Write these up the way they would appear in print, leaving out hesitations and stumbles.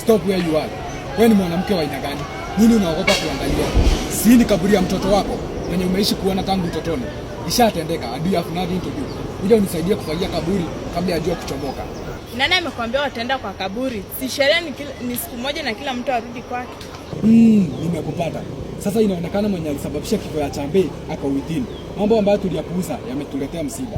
Stop where you are. Wewe ni mwanamke wa aina gani? Nini unaogopa kuangalia? Si ni kaburi ya mtoto wako mwenye umeishi kuona tangu utotoni. Ishatendeka. I do have nothing to do. Uje unisaidie kufagia kaburi kabla ya jua kuchomoka. Nani amekwambia wataenda kwa kaburi? Si sherehe ni siku moja na kila mtu arudi kwake. Nimekupata. Sasa inaonekana mwenye alisababisha kifo ya Chambe aka within. Mambo ambayo tuliyapuuza yametuletea msiba.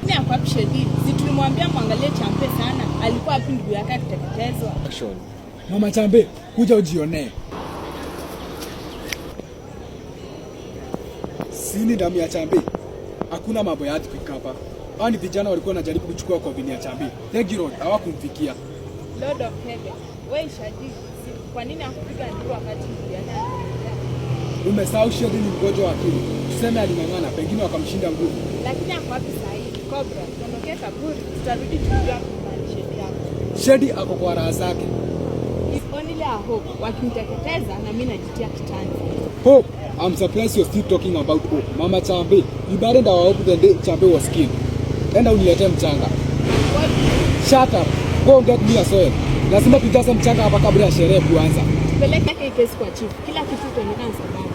Ni akwapi Shedi? Si tulimwambia muangalie Chambe sana. Alikuwa wapi ndugu yake akiteketezwa? Action. Mama Chambe, kuja ujionee. Sini damu ya Chambe. Hakuna mambo ya earthquake hapa. Hao ni vijana walikuwa wanajaribu kuchukua kovini ya Chambe. Legi Road hawakumfikia. Lord of Heaven. Wewe Shedi, kwa nini hakupiga nduru wakati ndugu yake anateketezwa? Umesahau Shedi ni mgonjwa wa akili. Tuseme aling'ang'ana, pengine wakamshinda nguvu. Lakini ako wapi sasa hivi? Cobra, tuondokee kaburi, tutarudi tujua kwa Shedi yako. Shedi ako kwa raha zake. If only a hope. Wakimteketeza na mimi najitia kitani. Hope? I'm surprised you're still talking about hope. Mama Chambe, you buried our hope the day Chambe was killed. Enda uniletee mchanga. What? Shut up. Go and get me a soil. Lazima tujaze mchanga hapa kabla ya sherehe kuanza. Peleka kesi kwa chief. Kila kitu kitaonekana sababu.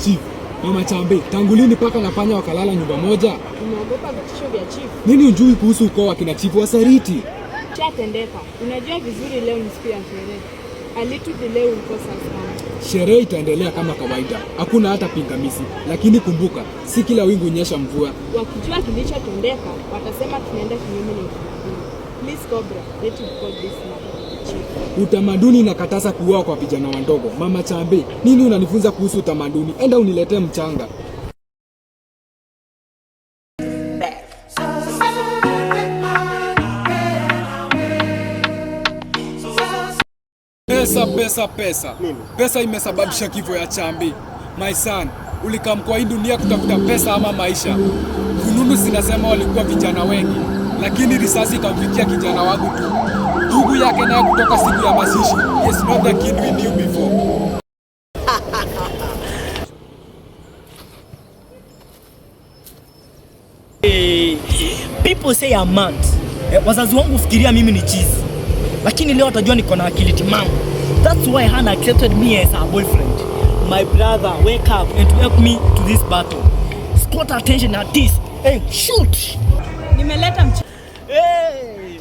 Chief. Mama Chambe, tangu lini paka na panya wakalala nyumba moja? Unaogopa vitisho vya chief? Nini unjui kuhusu ukoo wa kina chief wa Sariti? Chatendeka. Unajua vizuri leo ni siku ya sherehe. Alitu delay ulikosa sana. Sherehe itaendelea kama kawaida. Hakuna hata pingamizi. Lakini kumbuka, si kila wingu hunyesha mvua. Wakijua kilichotendeka, watasema tunaenda kinyume na utamaduni. Please Cobra, let me call this matter chief. Utamaduni inakataza kuoa kwa vijana wadogo. Mama Chambe, nini unanifunza kuhusu utamaduni? Enda uniletee mchanga. Pesa. Pesa imesababisha kifo ya Chambe. My son, ulikam kwa hii dunia kutafuta pesa ama maisha? Fununu zinasema walikuwa vijana wengi, lakini risasi ikamfikia kijana wangu tu. Ndugu yake naye kutoka siku ya mazishi. He is not the kid we knew before. People say I'm mad. Wazazi wangu fikiria mimi ni cheese. Lakini leo watajua niko na akili timamu. That's why Hannah accepted me as her boyfriend. My brother, wake up and help me to this battle. Squat attention at this. Hey, shoot! Nimeleta Hey!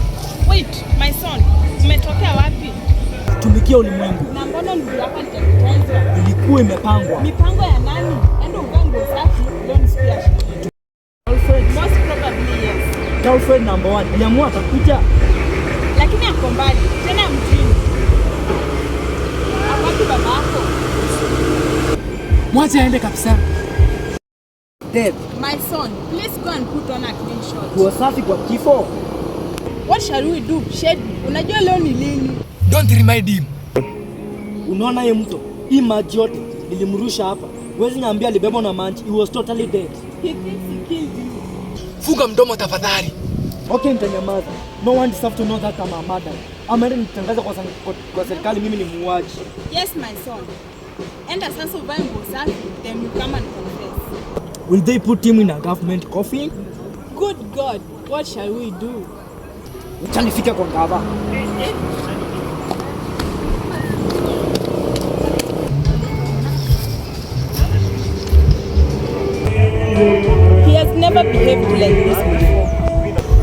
Wait, my son. Umetokea wapi? Tumikia ulimwengu. Na mbona ndugu yako aliteketezwa? Ilikuwa imepangwa. Mipango ya nani? Endo uvae nguo safi, leo ni siku ya sherehe. Girlfriend. Most probably yes. Girlfriend number 1. Aliamua atakuja. Lakini ako mbali, tena mjini. Wapi baba yako? Mwache aende kabisa. Dead. My son, please go and put on a clean shot. Kuwa safi kwa kifo. What shall we do? Shedi, unajua leo ni lini? Don't remind him. Unaona ye mto? Hii maji yote nilimrusha hapa. Huwezi niambia alibebwa na maji. He was totally dead. He thinks he killed you. Funga mdomo tafadhali. Okay, nitanyamaza. No one deserves to know that I'm a murderer. Ameenda nitangaza kwa serikali mimi ni muuaji. Yes, my son. Enda sasa uvae nguo safi, then you come and confess. Will they put him in a government coffin? Good God, what shall we do? Utanifika kwa ngava. He has never behaved like this before.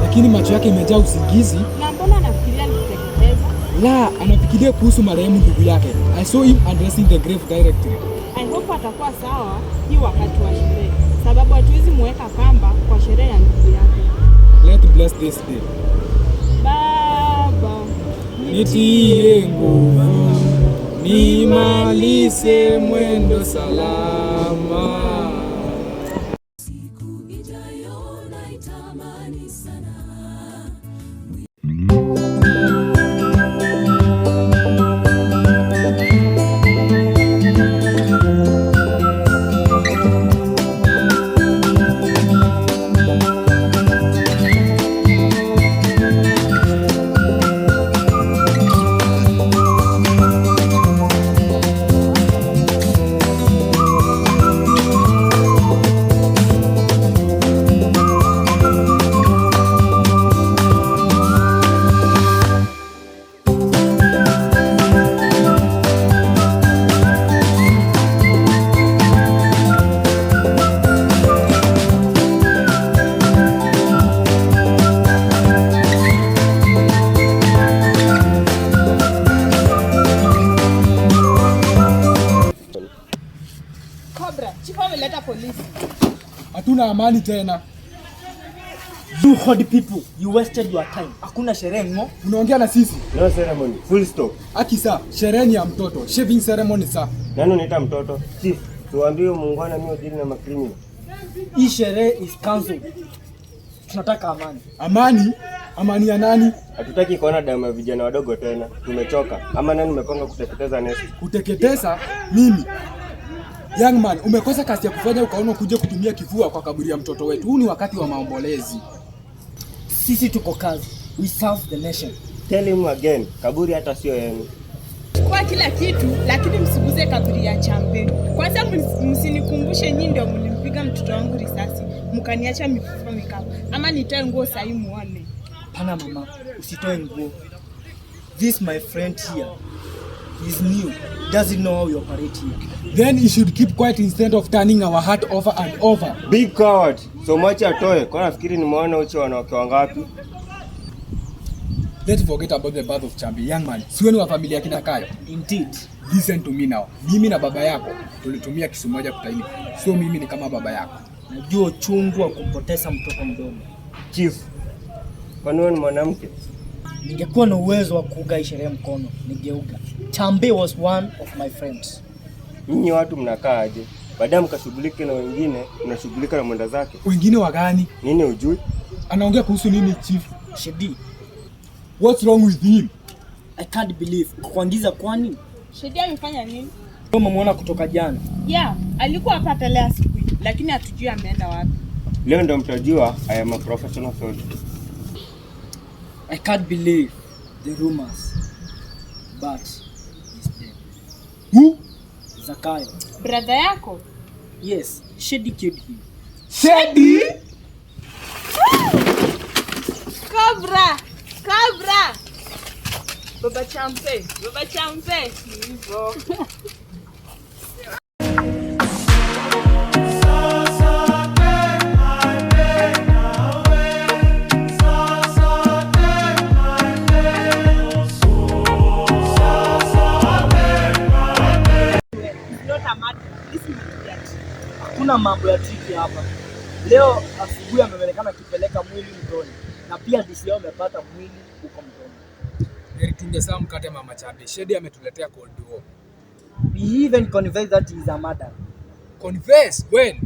Lakini macho yake imejaa usingizi. Na mbona anafikiria aliteketeza? La, anafikiria kuhusu marehemu ndugu yake. I saw him addressing the grave directly. I hope atakuwa sawa hii wakati wa sherehe. Sababu hatuwezi muweka kamba kwa sherehe ya ndugu yake. Let's bless this day. Baba, nitie nguvu, nimalize mwendo salama. Hatuna amani tena. You hot people, you wasted your time. Hakuna sherehe ngo. Unaongea na sisi? No ceremony, full stop. Aki saa, sherehe ni ya mtoto. Shaving ceremony saa. Nani unaita mtoto? Chief, tuambie muungwana mimi udili na makriminal. Hii sherehe is cancelled. Tunataka amani. Amani? Amani ya nani? Hatutaki kuona damu ya vijana wadogo tena. Tumechoka. Ama nani umepanga kuteketeza nesi? Kuteketeza? Mimi? Young man, umekosa kazi ya kufanya ukaona kuja kutumia kifua kwa kaburi ya mtoto wetu. Huu ni wakati wa maombolezi. Sisi tuko kazi. We serve the nation. Tell him again, kaburi hata sio yenu. Kwa kila kitu, lakini msiguze kaburi ya Chambe. Kwanza msinikumbushe nyinyi ndio mlimpiga mtoto wangu risasi. Mkaniacha mifupa mikavu. Ama nitoe nguo sasa muone. Pana mama, usitoe nguo. This my friend here. He's new. Doesn't know how you operate here. Then he should keep quiet instead of turning our heart over and over. Big coward. So much atoe. Kwa nafikiri nimeona uchi wanawake wangapi? Let's forget about the birth of Chambi. Young man, si wewe wa familia kina Kayo? Indeed. Listen to me now. Mimi na baba yako tulitumia kisu moja kutaini. So mimi ni kama baba yako. Najua uchungu wa kumpoteza mtoto mdogo. Chief, kwani wewe ni mwanamke? Ningekuwa na uwezo wa kuuga sherehe mkono, ningeuga. Chambe was one of my friends. Nyinyi watu mnakaa aje? Baadaye mkashughulike na wengine, mnashughulika na mwenda zake. Wengine wa gani? Nini ujui? Anaongea kuhusu nini chief? Shedi. What's wrong with him? I can't believe. Kuangiza kwani? Shedi amefanya nini? Umemuona kutoka jana? Yeah, alikuwa hapa leo asubuhi, lakini hatujui ameenda wapi. Leo ndo mtajua I am a professional soldier. I can't believe the rumors. But he's dead. Who? Zakayo. Brother yako? Yes, Shedi killed him. Shedi? Cobra! Cobra! Baba Champe, Baba Champe. Hivyo. Hakuna mambo ya triki hapa. Leo asubuhi ameonekana akipeleka mwili mtoni. Na pia DC yao amepata mwili huko mtoni. Heri tungesema mkate mama Chambi. Shedi ametuletea cold war. He even confessed that he is a murderer. Confess? When?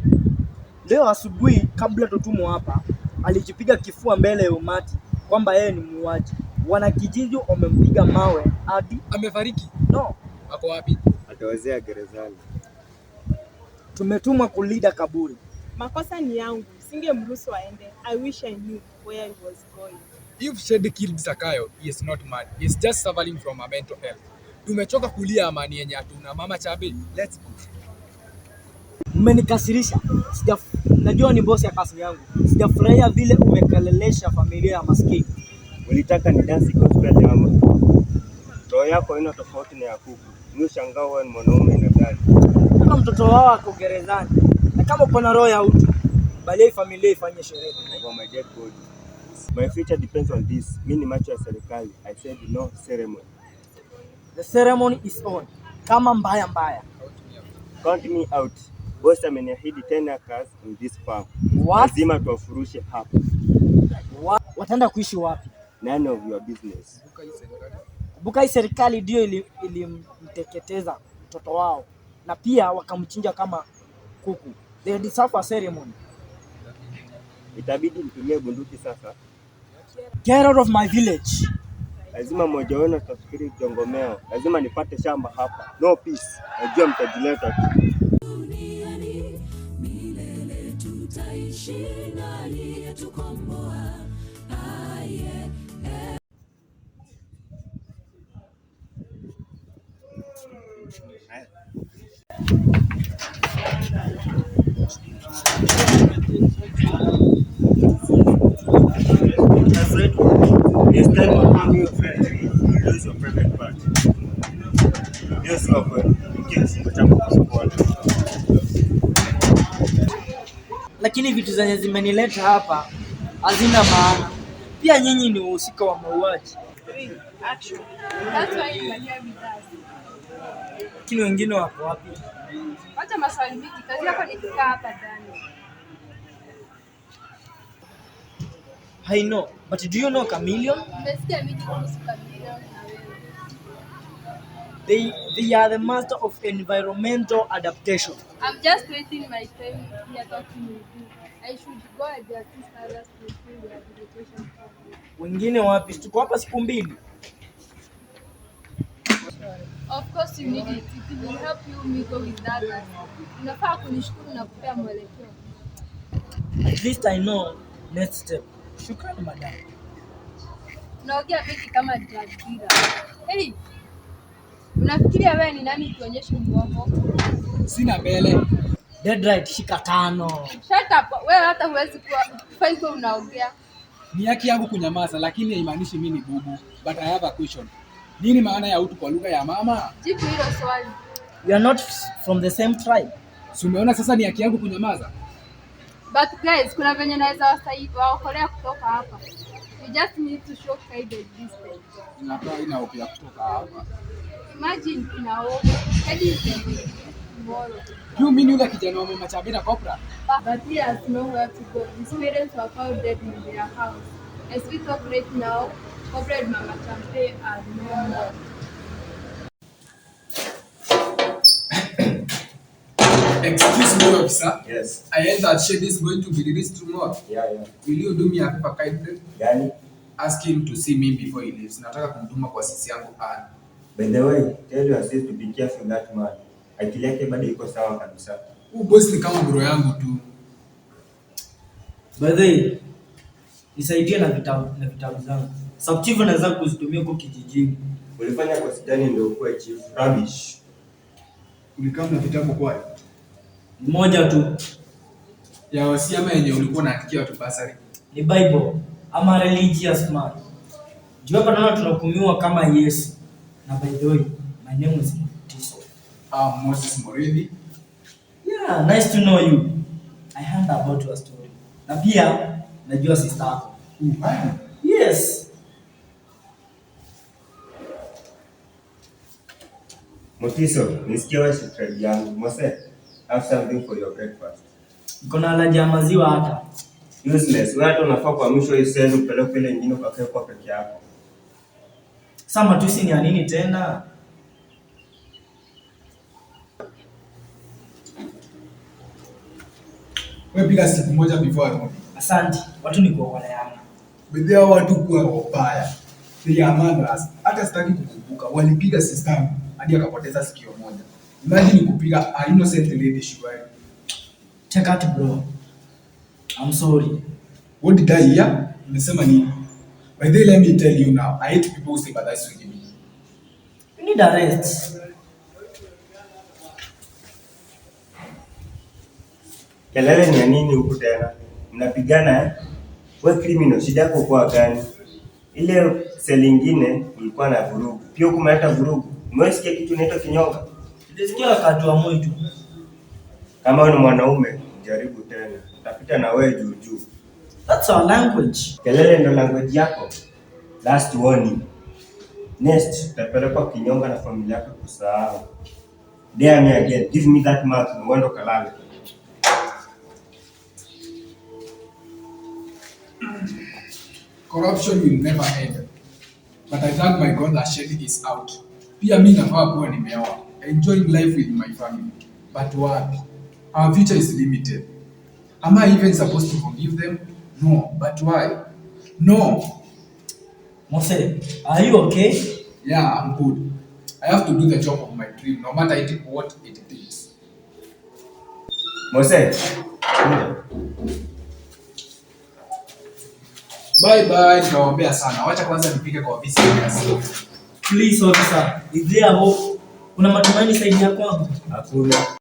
Leo asubuhi kabla tutumwe hapa, alijipiga kifua mbele ya umati kwamba yeye ni muuaji. Wanakijiji wamempiga mawe hadi amefariki. No. Ako wapi? Atawezea gerezani. Tumetumwa kulida kaburi. Makosa ni yangu. Singemruhusu aende. I wish I knew where he was going. If Shedi killed Zakayo, he is not mad. He is just suffering from a mental health. Tumechoka kulia amani yenye hatuna. Mama Chambi, let's go. Umenikasirisha. Najua ni bosi ya kasi yangu. Sijafurahia vile umekalelesha familia ya maskini. Ulitaka ni dance gospel ama? Roho yako ina tofauti na ya kuku. Mimi shangaa wewe ni mwanaume na gani? Kama mtoto wao ako gerezani. Na kama uko na roho ya utu, bali familia ifanye sherehe. For my dead body. My future depends on this. Mimi ni macho ya serikali. I said no ceremony. The ceremony is on. Kama mbaya. Count me out. Boss ameniahidi 10 acres in this farm. What? Lazima tuwafurushe hapa. Wataenda kuishi wapi? None of your business. Kumbuka hii serikali ndio ilimteketeza mtoto wao na pia wakamchinja kama kuku. They deserve a ceremony. Itabidi mtumie bunduki sasa. Get out of my village. Lazima mmoja wenu atafikiri jongomeo. Lazima nipate shamba hapa. No peace. Najua mtajileta tu. Milele tutaishi nani yetukomboa. This time I'll come your friend. You lose your private part. Yes, Lakini vitu zenye zimenileta hapa hazina maana. Pia nyinyi ni wahusika wa mauaji. That's why you are here with us. Lakini wengine wako wapi? Wacha maswali mingi, kazi yako ni kukaa hapa ndani. I know, but do you know Chameleon? Umesikia mingi kuhusu Chameleon na wewe. They are the master of environmental adaptation. I'm just wasting my time here talking with you. I should go and assist others to improve their education program. Wengine wapi? Tuko hapa siku mbili. Of course you need it. It will help you mingle with others. Unafaa kunishukuru na kupea mwelekeo. At least I know next step. Shukrani madam. Unaongea mingi kama drug dealer. Hey, unafikiria wewe ni nani tuonyeshe mgongo? Sina mbele. Dead right, shika 5. Shut up. Wewe hata huwezi kuwa hivyo unaongea. Ni haki yangu kunyamaza, lakini haimaanishi mimi ni bubu. But I have a question. Nini maana ya utu kwa lugha ya mama? Jibu hilo swali. We are not from the same tribe. Si umeona sasa ni haki yangu kunyamaza? But guys, kuna venye naweza waokolea kutoka hapa. We just need to show kindness this time. Inakaa ina upya kutoka hapa. Imagine inaoga. Hadi tomorrow. You mean yule kijana wa mama Chabira Kopra? But he has nowhere to go. His parents were found dead in their house. As we talk right now, corporate Mama Champe are no more. Excuse me, officer. Yes. I heard that Shady is going to be released tomorrow. Yeah. Will you do me a favor kindly? Gani? Ask him to see me before he leaves. Nataka kumtuma kwa sisi yangu Ann. By the way, tell your sis to be careful that man. Akili yake bado iko sawa kabisa. Huyu boss ni kama bro yangu tu. By the way, nisaidie na vitabu zangu. Subchief anaweza kuzitumia kwa kijijini. Ulifanya kosi gani ndio ukuwe chief? Rubbish. Ulikaa na vitabu kwa Mmoja tu. ya wasi ama yenye ulikuwa unaandikia watu basari. Ni Bible ama religious man. Juu hapa naona tunahukumiwa kama Yesu. Na by the way, my name is Tiso. Moses Moredi. Yeah, nice to know you. I heard about your story. Na pia najua sister yako. Yes. Motiso, nisikia wewe subscribe yangu. Mose, have something for your breakfast. Niko na allergy ya maziwa hata. Useless. Wewe hata unafaa kwa mwisho hii send upeleke ile nyingine ukakae kwa peke yako. Sasa matusi ni ya nini tena? Wewe piga siku moja before arudi. Asante. Watu ni kwa yana. Bidhaa watu kuwa wabaya. They are murderers. Hata sitaki kukumbuka. Walipiga sister hadi akapoteza sikio moja. Imagine kupiga a innocent lady shwari. Check out bro. I'm sorry. What did I hear? Nimesema nini? By the way, let me tell you now. I hate people who sympathize with me. You need a rest. Kelele ni ya nini huku tena? Mnapigana eh? Wewe criminal, shida yako kwa gani? Ile seli nyingine ilikuwa na vurugu. Pia kumeleta vurugu. Umesikia kitu inaitwa kinyonga? Nilisikia wakati wa mwitu. Kama wewe ni mwanaume, jaribu tena. Utapita na wewe juu juu. That's our language. Kelele ndo language yako. Last warning. Next, utapelekwa kinyonga na familia yako kusahau. Dare me again. Give me that mark na uende kalale. Corruption will never end. But I thank my God that Shady is out. Pia mimi nafaa kuwa nimeoa. Enjoying life with my family. But what? Our future is limited. Am I even supposed to forgive them? No. But why? No. Mose, are you okay? Yeah, I'm good. I have to do the job of my dream, no matter what it takes. Mose. Bye bye, nitawaombea sana. Wacha kwanza nipike kwa ofisi ya Please officer, is there hope? Kuna matumaini saidi ya kwangu? Hakuna.